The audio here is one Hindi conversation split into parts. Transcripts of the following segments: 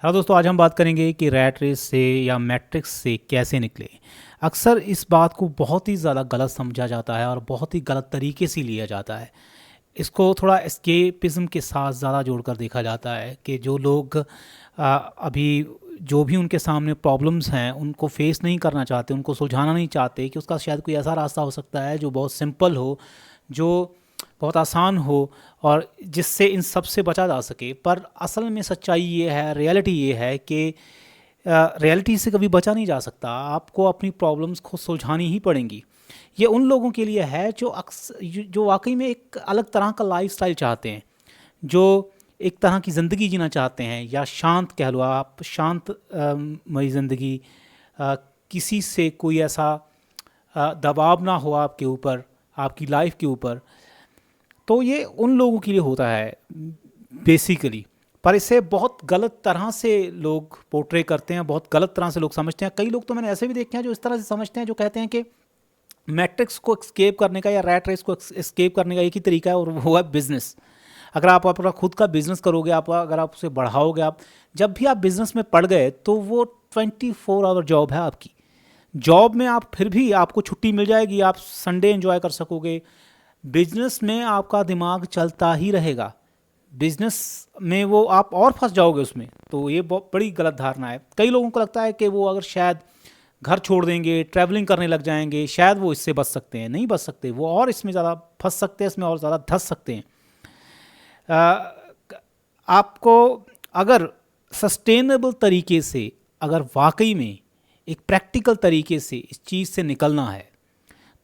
हाँ दोस्तों, आज हम बात करेंगे कि रैट रेस से या मैट्रिक्स से कैसे निकले। अक्सर इस बात को बहुत ही ज़्यादा गलत समझा जाता है और बहुत ही गलत तरीके से लिया जाता है। इसको थोड़ा एस्केपिज्म के साथ ज़्यादा जोड़कर देखा जाता है कि जो लोग अभी जो भी उनके सामने प्रॉब्लम्स हैं उनको फेस नहीं करना चाहते, उनको सुलझाना नहीं चाहते, कि उसका शायद कोई ऐसा रास्ता हो सकता है जो बहुत सिंपल हो, जो बहुत आसान हो और जिससे इन सब से बचा जा सके। पर असल में सच्चाई ये है, रियलिटी ये है कि रियलिटी से कभी बचा नहीं जा सकता। आपको अपनी प्रॉब्लम्स को सुलझानी ही पड़ेंगी। ये उन लोगों के लिए है जो जो वाकई में एक अलग तरह का लाइफस्टाइल चाहते हैं, जो एक तरह की ज़िंदगी जीना चाहते हैं, या शांत कह लो आप, शांत मई ज़िंदगी। अ, किसी से कोई ऐसा दबाव ना हो आपके ऊपर, आपकी लाइफ के ऊपर। तो ये उन लोगों के लिए होता है बेसिकली। पर इसे बहुत गलत तरह से लोग पोर्ट्रे करते हैं, बहुत गलत तरह से लोग समझते हैं। कई लोग तो मैंने ऐसे भी देखे हैं जो इस तरह से समझते हैं, जो कहते हैं कि मैट्रिक्स को एस्केप करने का या रैट रेस को एस्केप करने का एक ही तरीका है, और वो है बिजनेस। अगर आप अपना खुद का बिजनेस करोगे, आप अगर आप उसे बढ़ाओगे, आप जब भी आप बिजनेस में पड़ गए तो वो 24 आवर जॉब है आपकी। जॉब में आप फिर भी आपको छुट्टी मिल जाएगी, आप संडे एंजॉय कर सकोगे। बिजनेस में आपका दिमाग चलता ही रहेगा। बिजनेस में वो आप और फंस जाओगे उसमें। तो ये बहुत बड़ी गलत धारणा है। कई लोगों को लगता है कि वो अगर शायद घर छोड़ देंगे, ट्रैवलिंग करने लग जाएंगे, शायद वो इससे बच सकते हैं। नहीं बच सकते, वो और इसमें ज़्यादा फंस सकते हैं, इसमें और ज़्यादा धंस सकते हैं। आपको अगर सस्टेनेबल तरीके से, अगर वाकई में एक प्रैक्टिकल तरीके से इस चीज़ से निकलना है,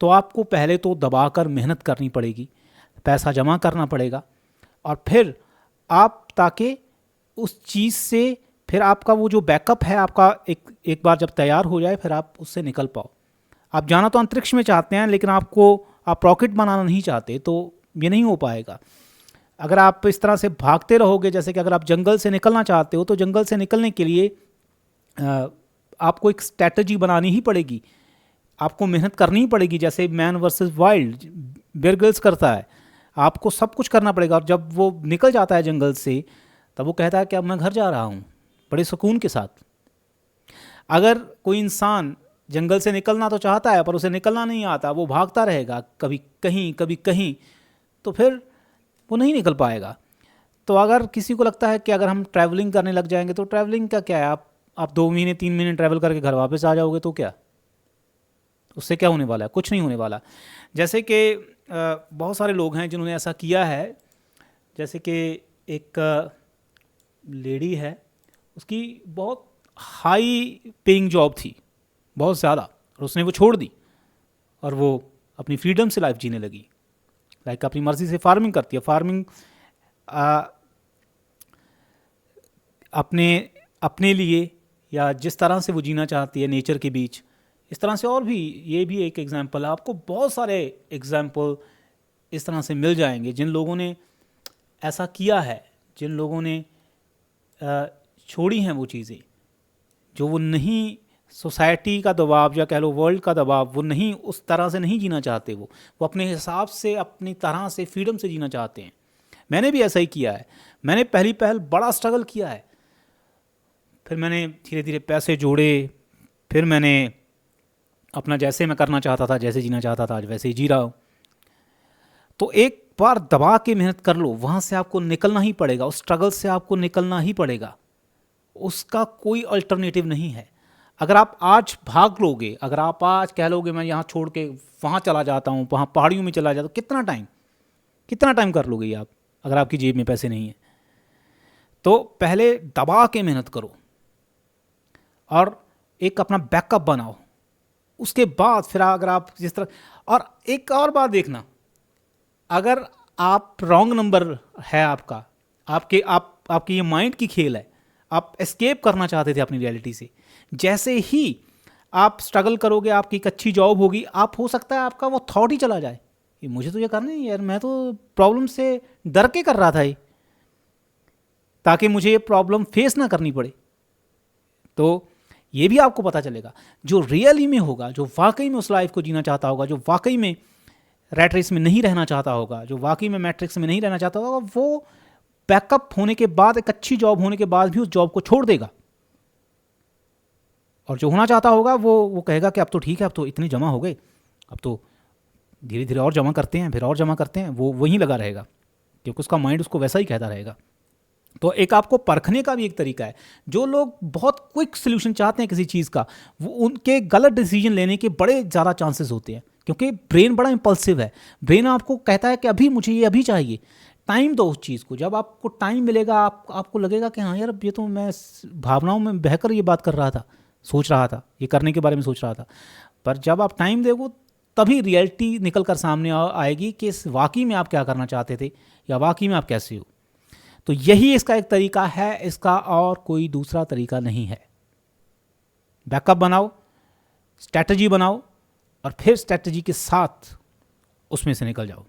तो आपको पहले तो दबाकर मेहनत करनी पड़ेगी, पैसा जमा करना पड़ेगा, और फिर आप ताकि उस चीज़ से फिर आपका वो जो बैकअप है आपका, एक बार जब तैयार हो जाए फिर आप उससे निकल पाओ। आप जाना तो अंतरिक्ष में चाहते हैं, लेकिन आप रॉकेट बनाना नहीं चाहते, तो ये नहीं हो पाएगा। अगर आप इस तरह से भागते रहोगे, जैसे कि अगर आप जंगल से निकलना चाहते हो, तो जंगल से निकलने के लिए आपको एक स्ट्रैटेजी बनानी ही पड़ेगी, आपको मेहनत करनी ही पड़ेगी। जैसे Man versus Wild Bear Grylls करता है, आपको सब कुछ करना पड़ेगा। और जब वो निकल जाता है जंगल से, तब वो कहता है कि अब मैं घर जा रहा हूँ, बड़े सुकून के साथ। अगर कोई इंसान जंगल से निकलना तो चाहता है पर उसे निकलना नहीं आता, वो भागता रहेगा कभी कहीं, तो फिर वो नहीं निकल पाएगा। तो अगर किसी को लगता है कि अगर हम ट्रैवलिंग करने लग जाएंगे, तो ट्रैवलिंग का क्या है, आप 2 महीने 3 महीने ट्रैवल करके घर वापस आ जाओगे, तो क्या, उससे क्या होने वाला है? कुछ नहीं होने वाला। जैसे कि बहुत सारे लोग हैं जिन्होंने ऐसा किया है। जैसे कि एक लेडी है, उसकी बहुत हाई पेइंग जॉब थी, बहुत ज़्यादा, और उसने वो छोड़ दी और वो अपनी फ्रीडम से लाइफ जीने लगी। लाइक अपनी मर्ज़ी से फार्मिंग करती है। फार्मिंग अपने अपने लिए, या जिस तरह से वो जीना चाहती है नेचर के बीच, इस तरह से। और भी, ये भी एक एग्जांपल है। आपको बहुत सारे एग्जांपल इस तरह से मिल जाएंगे जिन लोगों ने ऐसा किया है, जिन लोगों ने छोड़ी हैं वो चीज़ें, जो वो नहीं, सोसाइटी का दबाव या कह लो वर्ल्ड का दबाव, वो नहीं, उस तरह से नहीं जीना चाहते। वो अपने हिसाब से, अपनी तरह से, फ्रीडम से जीना चाहते हैं। मैंने भी ऐसा ही किया है। मैंने पहली पहल बड़ा स्ट्रगल किया है, फिर मैंने धीरे धीरे पैसे जोड़े, फिर मैंने अपना जैसे मैं करना चाहता था, जैसे जीना चाहता था, आज वैसे ही जी रहा हूँ। तो एक बार दबा के मेहनत कर लो, वहाँ से आपको निकलना ही पड़ेगा, उस स्ट्रगल से आपको निकलना ही पड़ेगा। उसका कोई अल्टरनेटिव नहीं है। अगर आप आज भाग लोगे, अगर आप आज कह लोगे मैं यहाँ छोड़ के वहाँ चला जाता हूँ, वहाँ पहाड़ियों में चला जाता हूँ, कितना टाइम कर लोगे ये आप, अगर आपकी जेब में पैसे नहीं है? तो पहले दबा के मेहनत करो और एक अपना बैकअप बनाओ। उसके बाद फिर अगर आप जिस तरह, और एक और बात देखना, अगर आप रॉन्ग नंबर है आपका, आपकी ये माइंड की खेल है, आप एस्केप करना चाहते थे अपनी रियलिटी से, जैसे ही आप स्ट्रगल करोगे, आपकी एक अच्छी जॉब होगी, आप हो सकता है आपका वो थॉट ही चला जाए, ये मुझे तो ये करना नहीं यार, मैं तो प्रॉब्लम से डर के कर रहा था ये, ताकि मुझे ये प्रॉब्लम फेस ना करनी पड़े। तो ये भी आपको पता चलेगा, जो रियली में होगा, जो वाकई में उस लाइफ को जीना चाहता होगा, जो वाकई में रैट रेस में नहीं रहना चाहता होगा, जो वाकई में मैट्रिक्स में नहीं रहना चाहता होगा, वो बैकअप होने के बाद, एक अच्छी जॉब होने के बाद भी उस जॉब को छोड़ देगा, और जो होना चाहता होगा वो कहेगा कि अब तो ठीक है, अब तो इतने जमा हो गए, अब तो धीरे धीरे और जमा करते हैं, फिर और जमा करते हैं, वो वहीं लगा रहेगा क्योंकि उसका माइंड उसको वैसा ही कहता रहेगा। तो एक आपको परखने का भी एक तरीका है। जो लोग बहुत क्विक सोल्यूशन चाहते हैं किसी चीज़ का, वो उनके गलत डिसीजन लेने के बड़े ज़्यादा चांसेस होते हैं, क्योंकि ब्रेन बड़ा इम्पल्सिव है। ब्रेन आपको कहता है कि अभी मुझे ये अभी चाहिए। टाइम दो उस चीज़ को, जब आपको टाइम मिलेगा आपको लगेगा कि हाँ यार, अब ये तो मैं भावनाओं में बहकर ये बात कर रहा था, सोच रहा था, ये करने के बारे में सोच रहा था। पर जब आप टाइम दोगे तभी रियलिटी निकल कर सामने आएगी कि वाकई में आप क्या करना चाहते थे या वाकई में आप कैसे हो। तो यही इसका एक तरीका है, इसका और कोई दूसरा तरीका नहीं है। बैकअप बनाओ, स्ट्रैटेजी बनाओ, और फिर स्ट्रैटेजी के साथ उसमें से निकल जाओ।